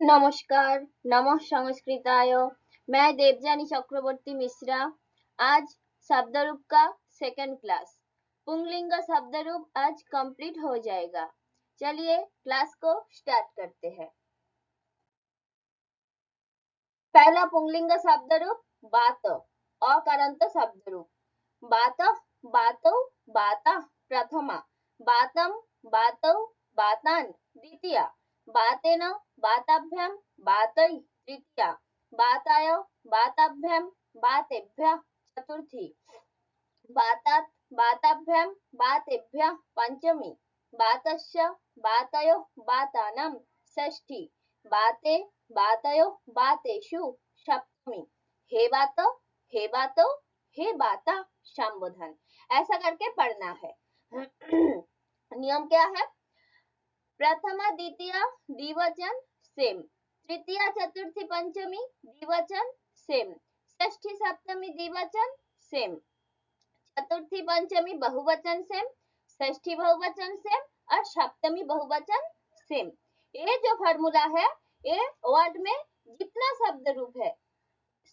नमस्कार, नमः संस्कृताय। मैं देवजानी चक्रवर्ती मिश्रा। आज शब्दरूप का सेकंड क्लास पुंगलिंग शब्दरूप आज कंप्लीट हो जाएगा। चलिए क्लास को स्टार्ट करते हैं। पहला पुंगलिंग शब्दरूप बात, अकारांत शब्दरूप। बात, बातौ, बाता प्रथमा, बातम, बातौ, बातान द्वितीया, बातेन, बाताभ्यां, बातै तृतीया, बाताय, बाताभ्यां, बातेभ्यः चतुर्थी, बातात, बाताभ्यां, बातेभ्यः पंचमी, बातस्य, बातयोः, बातानां षष्ठी, बाते, बातयोः, बातेषु सप्तमी, हे बात, हे बातो, हे बाता संबोधन। ऐसा करके पढ़ना है। नियम क्या है? प्रथमा द्वितीय द्विवचन सेम, तृतीया चतुर्थी पंचमी द्विवचन सेम, षष्ठी सप्तमी द्विवचन सेम, चतुर्थी पंचमी बहुवचन सेम, षष्ठी बहुवचन सेम और सप्तमी बहुवचन सेम। ये जो फॉर्मूला है, ये वर्ड में जितना शब्द रूप है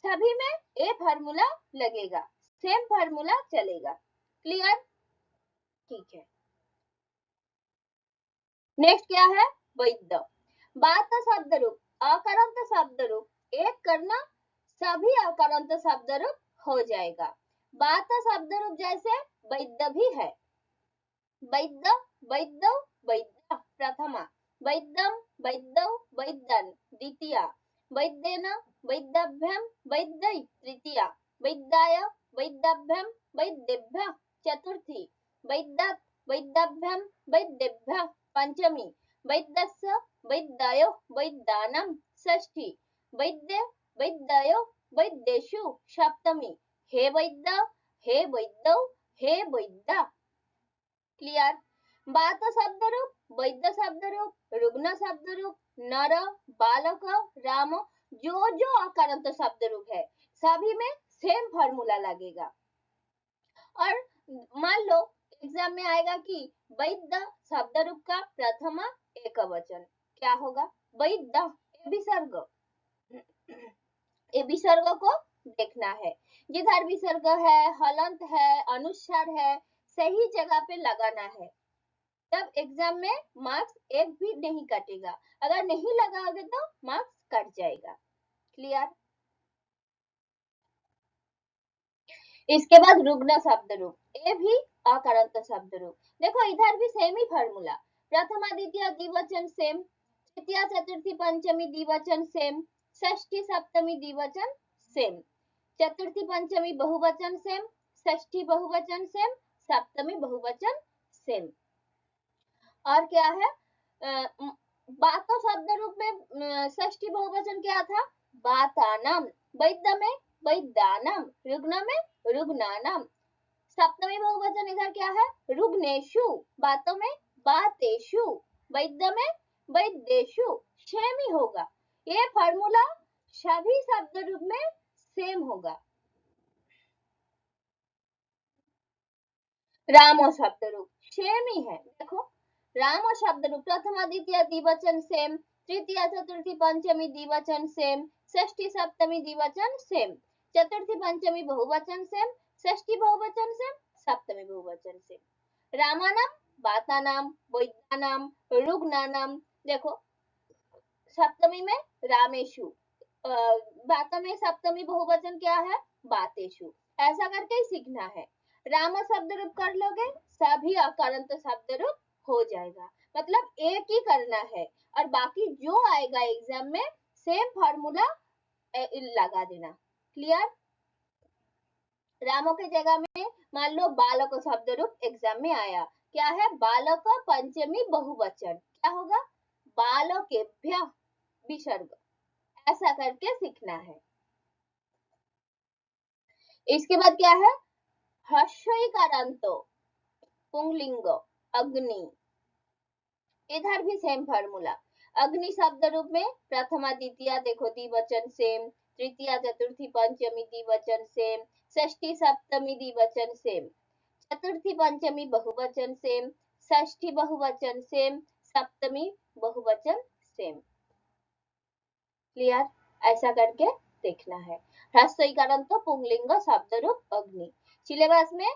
सभी में ये फॉर्मूला लगेगा, सेम फॉर्मूला चलेगा। क्लियर? ठीक है। नेक्स्ट क्या है? वैध। बात शब्द रूप, अकारांत शब्द रूप एक करना, सभी अकारांत शब्द रूप हो जाएगा। बात शब्द रूप जैसे वैध भी है। वैध, वैद्यौ, वैद्य प्रथमा, वैद्यम, वैद्यौ, वैद्यन द्वितीया, वैद्येन, वैद्यभ्यां, वैद्यै तृतीया, वैद्याय, वैद्यभ्यां, वैद्येभ्यः चतुर्थी, वैद्यात्, वैद्यभ्यां, वैद्येभ्यः पंचमी, वैद्यस्य, वैद्यायोः, वैद्यानां षष्ठी, वैद्य, वैद्यायोः, वैद्येषु सप्तमी, हे वैद्य, हे वैद्यौ, हे वैद्या। क्लियर? बात शब्द रूप, वैद्य शब्द रूप, रुग्ण शब्द रूप, नर, बालक, राम, जो जो अकारांत शब्द रूप है सभी में सेम फॉर्मूला लगेगा। और मान लो एग्जाम में आएगा कि वैद्य शब्द रूप का प्रथमा एक वचन क्या होगा? वैद्य, विसर्ग। ये विसर्ग को देखना है, जिधर विसर्ग है, हलंत है, अनुस्वार है, सही जगह पे लगाना है, तब एग्जाम में मार्क्स एक भी नहीं कटेगा। अगर नहीं लगाओगे तो मार्क्स कट जाएगा। क्लियर? इसके बाद रुग्ण शब्द रूप, ये भी अकारांत शब्द रूप। देखो इधर भी सेम ही फॉर्मूला, प्रथमा द्वितीय द्विवचन सेम, तृतीया चतुर्थी पंचमी द्विवचन सेम, षष्ठी सप्तमी द्विवचन सेम, चतुर्थी पंचमी बहुवचन सेम, षष्ठी बहुवचन सेम, सप्तमी बहुवचन सेम। और क्या है? बातों शब्द रूप में षष्ठी बहुवचन क्या था? बातानाम। वैद्य में वैद्यानाम, रुग्ण में रुग्णानाम। सप्तमी बहुवचन इधर क्या है? रुग्णेषु। बातों में बातेषु, वैद्य में वैद्येषु। सेम ही होगा, ये फॉर्मूला सभी शब्द रूप में सेम होगा। राम शब्द रूप सेम ही है। देखो राम शब्द रूप प्रथमा द्वितीय द्विवचन सेम, तृतीय चतुर्थी पंचमी द्विवचन सेम, षष्ठी सप्तमी द्विवचन सेम, चतुर्थी पंचमी बहुवचन सेम, षष्ठी बहुवचन सेम, सप्तमी बहुवचन सेम। रामानाम, बातानाम, वैद्यानाम, रुग्णानाम। देखो सप्तमी में रामेशु, बातों में सप्तमी बहुवचन क्या है? बातेशु। ऐसा करके ही सीखना है। राम शब्द रूप कर लोगे, सभी अकारांत शब्द रूप हो जाएगा। मतलब एक ही करना है और बाकी जो आएगा एग्जाम में सेम फॉर्मूला लगा देना। क्लियर? रामों की जगह में मान लो बालक शब्द रूप एग्जाम में आया, क्या है? बालक पंचमी बहुवचन क्या होगा? बालकेभ्य विसर्ग। ऐसा करके सीखना है। इसके बाद क्या है? ह्रस्वईकारांत पुंगलिंग अग्नि, इधर भी सेम फॉर्मूला। अग्नि शब्द रूप में प्रथमा द्वितीय देखो द्विवचन सेम, तृतीया चतुर्थी पंचमी द्विवचन सेम, षष्ठी सप्तमी द्विवचन सेम, चतुर्थी पंचमी बहुवचन सेम, षष्ठी बहुवचन सेम, सप्तमी बहुवचन सेम। क्लियर, ऐसा करके देखना है। ह्रस्व इकारांत पुंगलिंग शब्द रूप अग्नि। सिलेबस में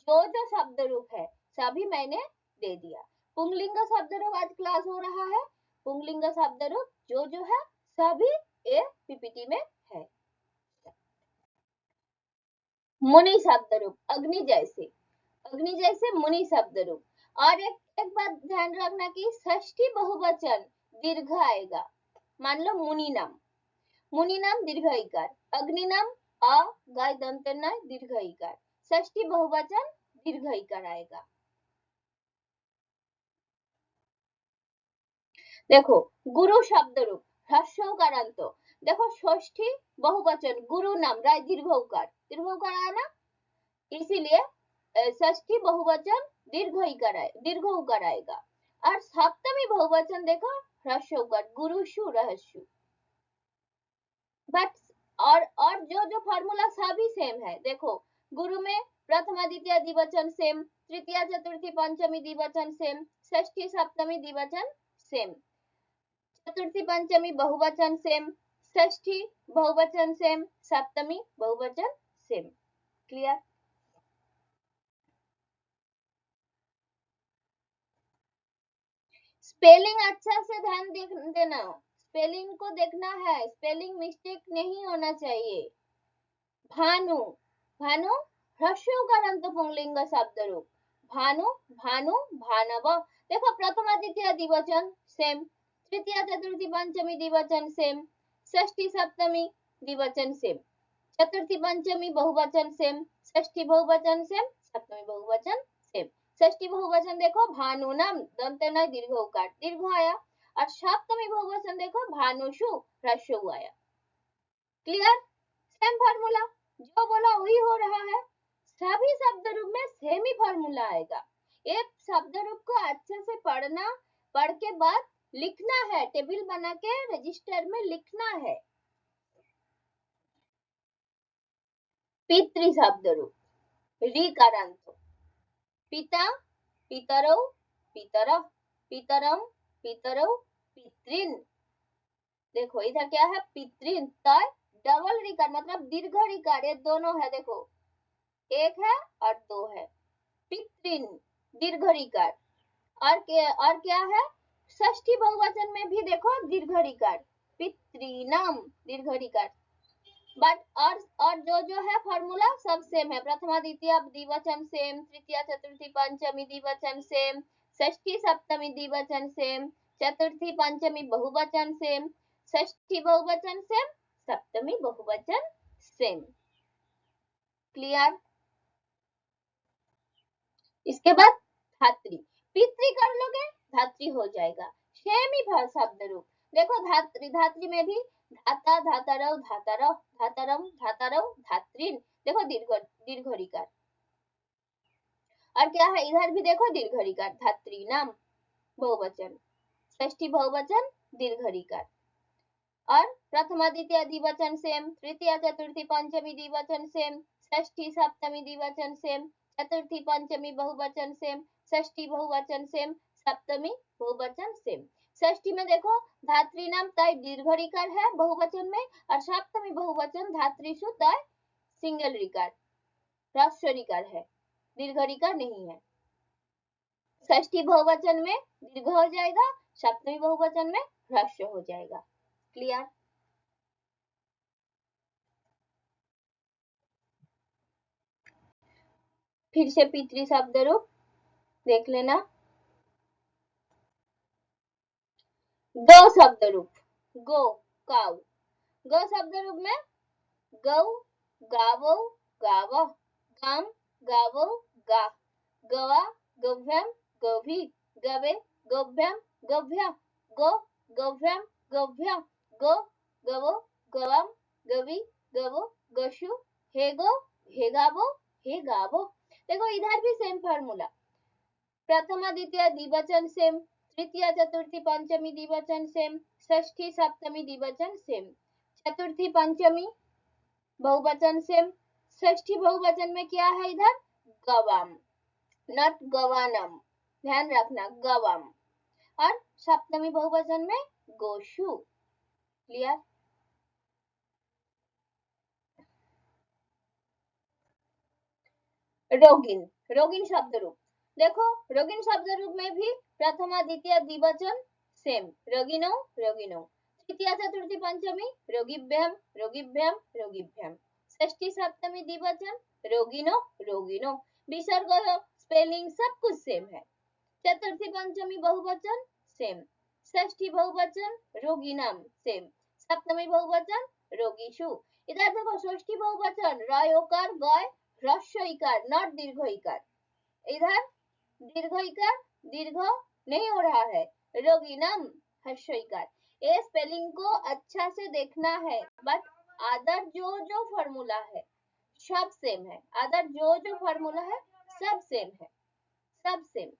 जो जो शब्द रूप है सभी मैंने दे दिया। पुंगलिंग शब्द रूप आज क्लास हो रहा है। पुंगलिंग शब्द रूप जो है सभी ये पीपीटी में है। मुनि शब्द रूप अग्नि जैसे मुनि शब्द रूप। और एक बात ध्यान रखना कि षष्ठी बहुवचन दीर्घ आएगा। मान लो मुनि नाम दीर्घ इकार, अग्नि नाम अ गाय दंत न दीर्घ इकार, षष्ठी बहुवचन दीर्घ इकार आएगा। देखो गुरु शब्द रूप ह्रस्व उकारांत। देखो षष्ठी बहुवचन गुरु नाम राय दीर्घ उकार आया ना, इसीलिए षष्ठी बहुवचन दीर्घ उकार आएगा। और सप्तमी बहुवचन देखो ह्रस्व उकार गुरुषु रहस्यु। बट और जो फॉर्मूला सभी सेम है। देखो गुरु में प्रथमा द्वितीय द्विवचन सेम, तृतीय चतुर्थी पंचमी द्विवचन सेम, षष्ठी सप्तमी द्विवचन सेम, चतुर्थी पंचमी बहुवचन सेम, षष्ठी बहुवचन सेम, सप्तमी बहुवचन सेम। क्लियर। स्पेलिंग अच्छा से ध्यान देना, स्पेलिंग को देखना है, स्पेलिंग मिस्टेक नहीं होना चाहिए। भानु ह्रस्व उकारांत पुंगलिंग शब्द रूप भानु भानव। देखो प्रथमा द्वितीय द्विवचन सेम, तृतीय चतुर्थी पंचमी द्विवचन सेम, षष्ठी सप्तमी द्विवचन सेम, चतुर्थी पंचमी बहुवचन सेम, षष्ठी बहुवचन सेम, सप्तमी बहुवचन सेम। षष्ठी बहुवचन देखो भानु नाम दंत न दीर्घ उकार दीर्घ आया, और सप्तमी बहुवचन देखो भानुषु ह्रस्व आया। क्लियर। सेम फार्मूला जो बोला वही हो रहा है। सभी शब्द रूप में सेम ही फार्मूला आएगा। एक शब्द रूप को अच्छे से पढ़ना, पढ़ के बाद लिखना है, टेबल बना के रजिस्टर में लिखना है। पितृ शब्द रूप ऋकारांत पिता पितरौ पितरः पितरम पितरौ पितृन। देखो इधर क्या है पितृन, तय डबल ऋकार मतलब दीर्घ ऋकार, ये दोनों है। देखो एक है और दो है। पितृन दीर्घ ऋकार। और क्या है षष्ठी बहुवचन में भी देखो दीर्घ ऋकार पितृनाम दीर्घ ऋकार। बट और जो है फॉर्मूला सब सेम है। प्रथमा द्वितीय द्विवचन सेम, तृतीय चतुर्थी पंचमी द्विवचन सेम, षष्ठी सप्तमी द्विवचन सेम, चतुर्थी पंचमी बहुवचन सेम, षष्ठी बहुवचन सेम, सप्तमी बहुवचन सेम। क्लियर। इसके बाद धात्री, पितृ कर लोगे धात्री हो जाएगा। सेम ही शब्द रूप। देखो धात्री में भी धाता धातरव धातरव धातरम धातरव धात्रीन, देखो दीर्घ ऋकार। और क्या है इधर भी देखो दीर्घ ऋकार धात्री नाम बहुवचन, षष्ठी बहुवचन दीर्घ ऋकार। और प्रथमा द्वितीय द्विवचन सेम, तृतीय चतुर्थी पंचमी द्विवचन सेम, षष्ठी सप्तमी द्विवचन सेम, चतुर्थी पंचमी बहुवचन सेम, षष्ठी बहुवचन सेम, सप्तमी बहुवचन सेम। षष्ठी में देखो धात्री नाम तय दीर्घ ऋकार है बहुवचन में, और सप्तमी बहुवचन धात्रीषु तय सिंगल ऋकार ह्रस्व ऋकार है, दीर्घ ऋकार नहीं है। षष्ठी बहुवचन में दीर्घ हो जाएगा, सप्तमी बहुवचन में ह्रस्व हो जाएगा। क्लियर। फिर से पितृ शब्द रूप देख लेना। गौ शब्द रूप गो काउ, गौ शब्द रूप में गौ गावो गाव, गाम गावो गा, गवा गव्यम गवी, गवे गव्यम गव्या, गो गव्यम गव्या, गो गवो गवम गवी गवो गशु, हे गो हे गावो हे गावो। देखो इधर भी सेम फार्मूला, प्रथमा द्वितीय द्विवचन सेम, तृतीय चतुर्थी पंचमी द्विवचन सेम, षष्ठी सप्तमी द्विवचन सेम, चतुर्थी पंचमी बहुवचन सेम, षष्ठी बहुवचन में क्या है इधर गवाम नट गवानम, ध्यान रखना गवाम। और सप्तमी बहुवचन में गोशु। क्लियर। रोगिन, रोगिन शब्द रूप। देखो रोगिन शब्द रूप में भी प्रथमा द्वितीय द्विवचन सेम, रोगिनो रोगिनो। तृतीया चतुर्थी पंचमी रोगिभ्यम रोगिभ्यम रोगिभ्यम। षष्ठी सप्तमी द्विवचन रोगिनो रोगिनो। विसर्ग स्पेलिंग सब कुछ सेम है। चतुर्थी पंचमी बहुवचन सेम, षष्ठी बहुवचन रोगिनम सेम, सप्तमी बहुवचन रोगीशु। इधर देखो षष्ठी बहुवचन रयोकार गय ह्रस्व इकार नॉट दीर्घ इकार, इधर दीर्घ इकार दीर्घ नहीं हो रहा है, रोगिनम ह्रस्व इकार। ये स्पेलिंग को अच्छा से देखना है, बट अदर जो फॉर्मूला है सब सेम है, अदर जो फॉर्मूला है सब सेम है, सब सेम।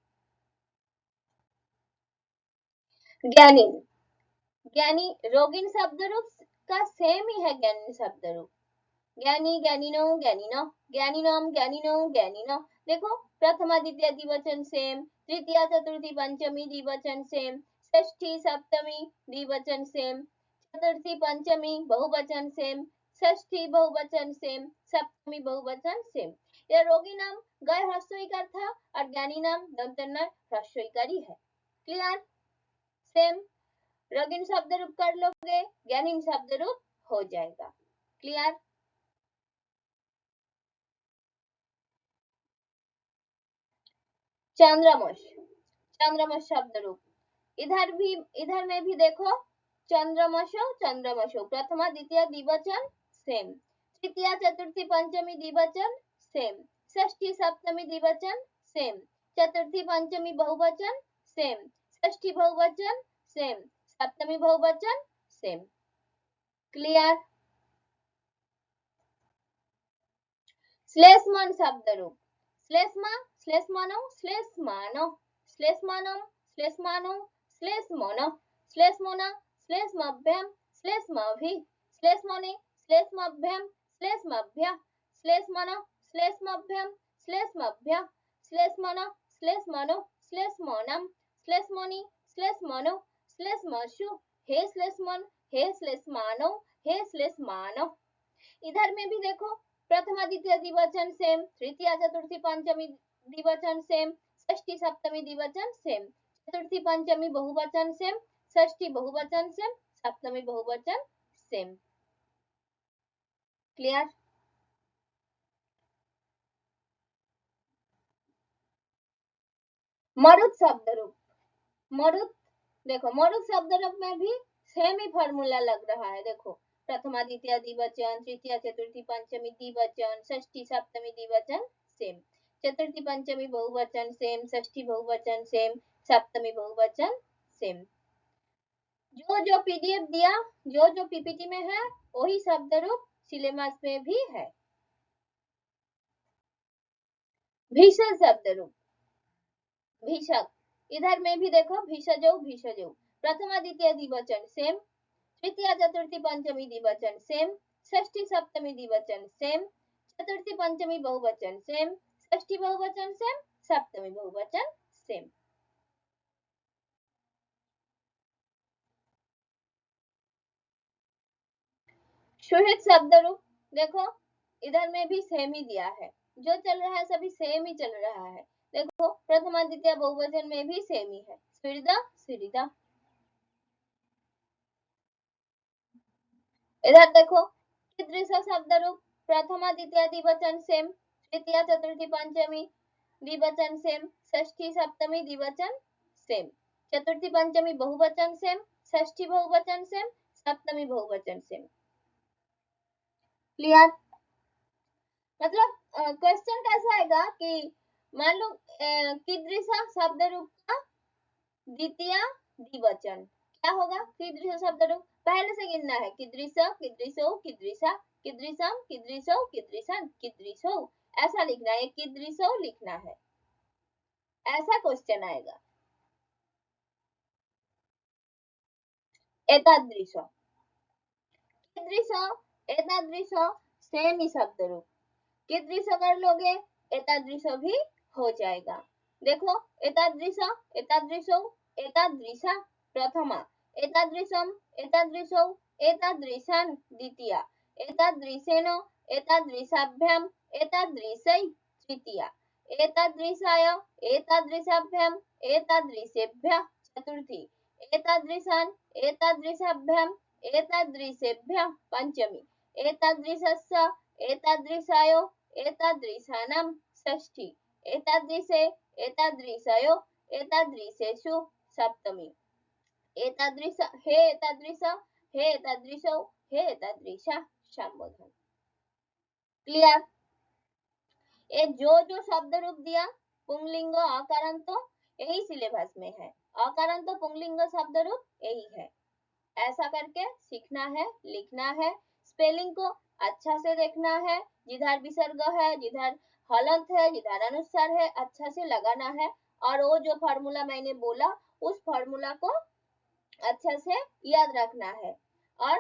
ज्ञानी, ज्ञानी रोगिन शब्द रूप का सेम ही है, ज्ञानी शब्द रूप। ज्ञानी ज्ञानिनो ज्ञानिनो, ज्ञानिनम ज्ञानिनो ज्ञानिनो। देखो प्रथमा द्वितीय द्विवचन सेम, तृतीया चतुर्थी पंचमी द्विवचन सेम, षष्ठी सप्तमी द्विवचन सेम, चतुर्थी पंचमी बहुवचन सेम, षष्ठी बहुवचन सेम, सप्तमी बहुवचन सेम। यह रोगी नाम गय ह्रस्व था और ज्ञानी नाम दंतन ह्रस्व ही है। Clear, same. रोगिन शब्द रूप कर लोगे, ज्ञानी शब्द रूप हो जाएगा। क्लियर। चंद्रमश, चंद्रमश शब्द रूप। इधर में भी देखो चंद्रमशो चंद्रमशो, प्रथमा द्वितीय द्विवचन सेम, तृतीया चतुर्थी पंचमी द्विवचन सेम, षष्ठी सप्तमी द्विवचन सेम, चतुर्थी पंचमी बहुवचन सेम, षष्ठी बहुवचन सेम, सप्तमी बहुवचन सेम। क्लियर। श्लेषमन शब्द रूप। श्लेषमा श्लेषमानो श्लेषमानो, श्लेषमानम श्लेषमानो श्लेषमोनो, श्लेषमोना श्लेषमभ्यम श्लेषमभि, श्लेषमोने श्लेषमभ्यम श्लेषमभ्य, श्लेषमनो श्लेषमभ्यम श्लेषमभ्य, श्लेषमनो श्लेषमनो श्लेषमोनम, श्लेषमोनि श्लेषमनो श्लेषमशु, हे श्लेषमन हे श्लेषमानो हे श्लेषमानो। इधर में भी देखो प्रथमा द्वितीय द्विवचन सेम, तृतीया चतुर्थी पंचमी द्विवचन सेम, षष्ठी सप्तमी द्विवचन सेम, चतुर्थी पंचमी बहुवचन सेम, षष्ठी बहुवचन सेम, सप्तमी बहुवचन सेम। क्लियर। मरुत शब्द रूप। मरुत, देखो मरुत शब्द रूप में भी सेम ही फॉर्मूला लग रहा है। देखो प्रथमा द्वितीय द्विवचन, तृतीया चतुर्थी पंचमी द्विवचन, षष्ठी सप्तमी द्विवचन सेम, चतुर्थी पंचमी बहुवचन सेम, षष्ठी बहुवचन सेम, सप्तमी बहुवचन सेम। जो पीडीएफ दिया, जो पीपीटी में है वही शब्द रूप सिलेबस में भी है। भीषण शब्द रूप। भीषक, इधर में भी देखो भीषजो भीषजो, प्रथमा द्वितीय द्विवचन सेम, तृतीया चतुर्थी पंचमी द्विवचन सेम, षष्ठी सप्तमी द्विवचन सेम, चतुर्थी पंचमी बहुवचन सेम, षष्ठी बहुवचन सेम, सप्तमी बहुवचन सेम। सुहित शब्द रूप। देखो इधर में भी सेम ही दिया है, जो चल रहा है सभी सेम ही चल रहा है। देखो प्रथमा द्वितीय बहुवचन में भी सेम ही है, सुहृदा सुहृदा। इधर देखो कीदृश शब्द रूप, प्रथमा द्वितीय द्विवचन सेम, तृतीया चतुर्थी पंचमी द्विवचन सेम, षष्ठी सप्तमी द्विवचन सेम, चतुर्थी पंचमी बहुवचन सेम, षष्ठी बहुवचन सेम, सप्तमी बहुवचन सेम। क्लियर। मतलब क्वेश्चन कैसा आएगा कि मान लो कीदृश शब्द रूप का द्वितीय द्विवचन क्या होगा, कीदृश शब्द रूप पहले से गिनना है, कीदृश कीदृशो कीदृशा कीदृशम कीदृशो कीदृशन कीदृशो, ऐसा लिखना है, कीदृशो लिखना है, ऐसा क्वेश्चन आएगा। एतादृश, कीदृश एतादृश सेम ही शब्द रूप, कीदृश कर लोगे एतादृश भी हो जाएगा। देखो एतादृश एतादृशो एतादृशा प्रथमा, एतादृशम एतादृशो एतादृशान द्वितीया, एतादृशेन एतादृशाभ्याम एतादृशै द्वितीया, एतादृशाय एतादृशाभ्याम एतादृशेभ्यः चतुर्थी, एतादृशान् एतादृशाभ्याम एतादृशेभ्यः पंचमी, एतादृशस्य एतादृशायो एतादृशानां षष्ठी, एतादृशे एतादृशयो एतादृशेषु सप्तमी, एतादृश हे एतादृश हे एतादृशौ हे एतादृशा संबोधन। क्लियर? ये जो शब्द रूप दिया पुंगलिंग अकारांत यही सिलेबस में है, अकारांत पुंगलिंग शब्द रूप यही है। ऐसा करके सीखना है, लिखना है, स्पेलिंग को अच्छा से देखना है, जिधर विसर्ग है, जिधर हलंत है, जिधर अनुस्वार है, अच्छा से लगाना है। और वो जो फॉर्मूला मैंने बोला उस फॉर्मूला को अच्छा से याद रखना है। और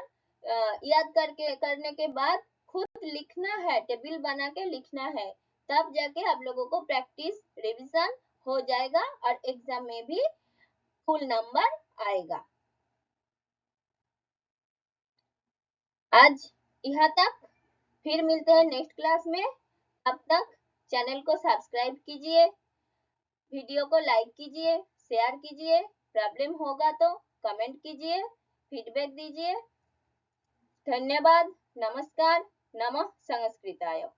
याद करने के बाद खुद लिखना है, टेबल बना के लिखना है, तब जाके आप लोगों को प्रैक्टिस रिवीजन हो जाएगा और एग्जाम में भी फुल नंबर आएगा। आज यहाँ तक, फिर मिलते हैं नेक्स्ट क्लास में। तब तक चैनल को सब्सक्राइब कीजिए, वीडियो को लाइक कीजिए, शेयर कीजिए, प्रॉब्लम होगा तो कमेंट कीजिए, फीडबैक दीजिए। धन्यवाद। नमस्कार। नमः संस्कृताय।